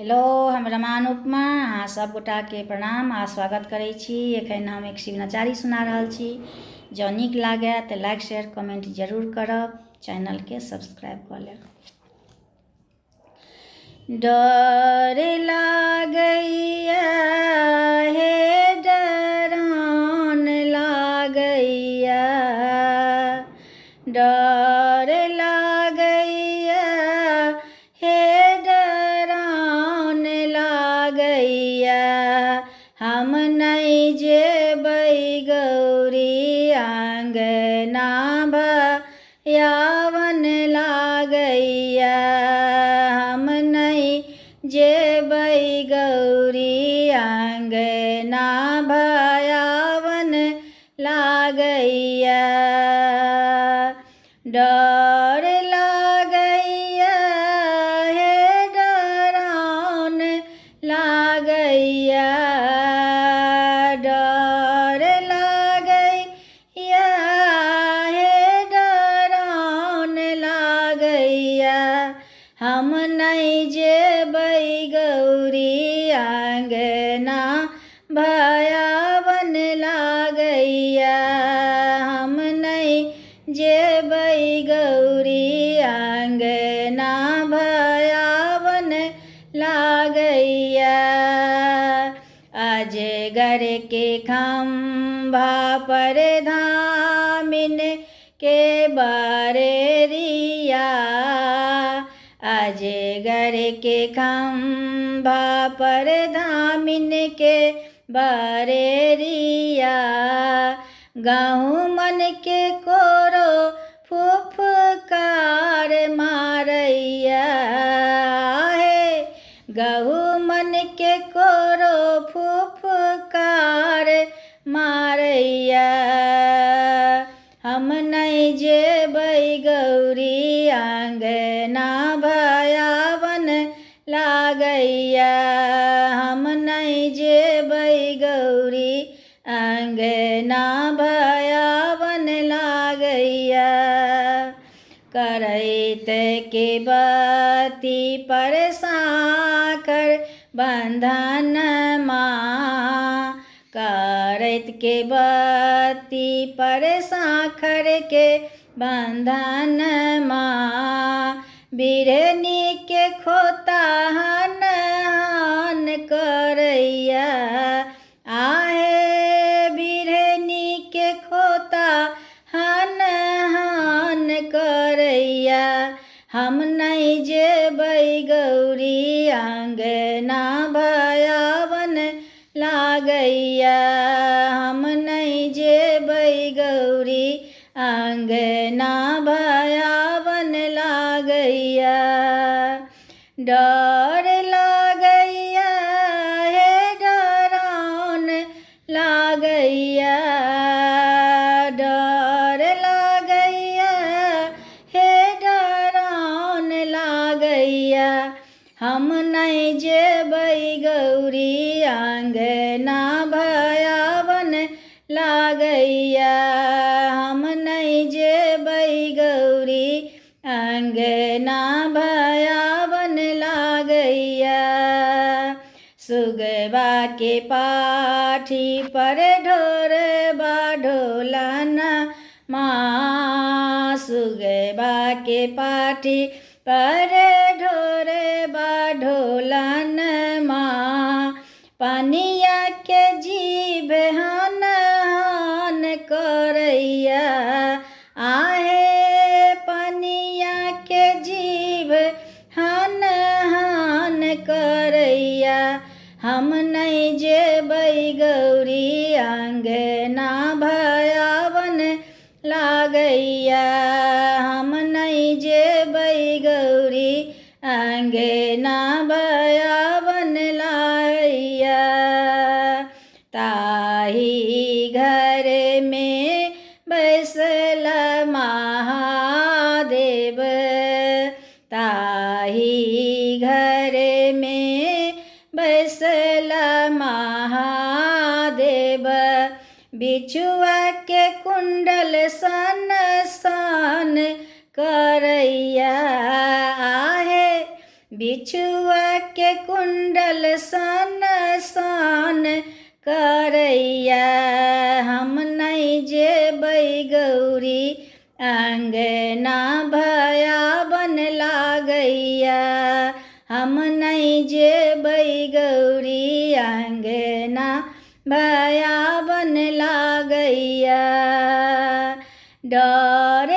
Hello, हम रमान उपमा अहाँ सब गोटा के प्रणाम आ स्वागत करै छी। एखन हम एक शिव नचारी सुना रहल छी। जँ नीक लागय तऽ लाइक शेयर कमेंट जरूर करब, चैनल के सब्सक्राइब कऽ लेब। डर लागैया हे डरान लागैया, डर लागैया हे डरान लागैया। हम नहीं जेबै गौरी आंगना भयावन लागैया, हम नहीं जेबै गौरी आंगना भयावन लागैया। डर लागैया हे डरान लागैया, डर लागैया हे डरान लागैया। हम नहीं जेबै गौरी आंगना भयावन लागैया, हम नहीं जेबै गौरी आंगना भयावन लागैया। अजगर के खंभा पर धामिन के बरेरिया, अजगर के खंभा पर धामिन के बरेरिया। गहूँ मन के कोरो फुफकार मारैया हे, गहूँ मन के कोरो फुफकार मारैया। हम नहीं जेबै गौरी आंगना भयावन लागैया, हम नहीं जेबै गौरी आंगना भयावन लागैया। करैत के बत्ती पर साकर बंधन माँ, करैत के बत्ती पर साखर के बंधन माँ। बिरहनी के खोता हन हन करैया आहे, बिरहनी के खोता हन हन करैया। हम नहीं जेबै गौरी आंगना भयावन लागैया, हम नहीं जेबै गौरी आंगना भयावन लागैया। डर लागैया हे डरान लागैया, डर लागैया हे डरान लागैया। हम नहीं जेबै गौरी आंगना भयावन लागैया, हम नहीं जेबै गौरी आंगना भयावन लागैया। सुगवा के पाठी पर ढोरबा ढोलन माँ, सुगवा के पाठी पर ढोरबा ढोलन माँ। पनिया के जीभ हन हन करैया आहे, पनिया के जीभ हन हन करैया। हम नहीं जेबै गौरी आंगना भयावन लागैया, हम नहीं जेबै गौरी आंगना भयावन लागैया। ताही घर में बैसल महादेव, ताही घर में बैसल महादेव। बिछुआ के कुंडल सन सन करैया आहे, बिछुआ के कुंडल सन सन करैया, हम नहीं जेबै गौरी अंगना भयावन लागैया, हम नहीं जेबै गौरी अंगना भयावन लागैया। डर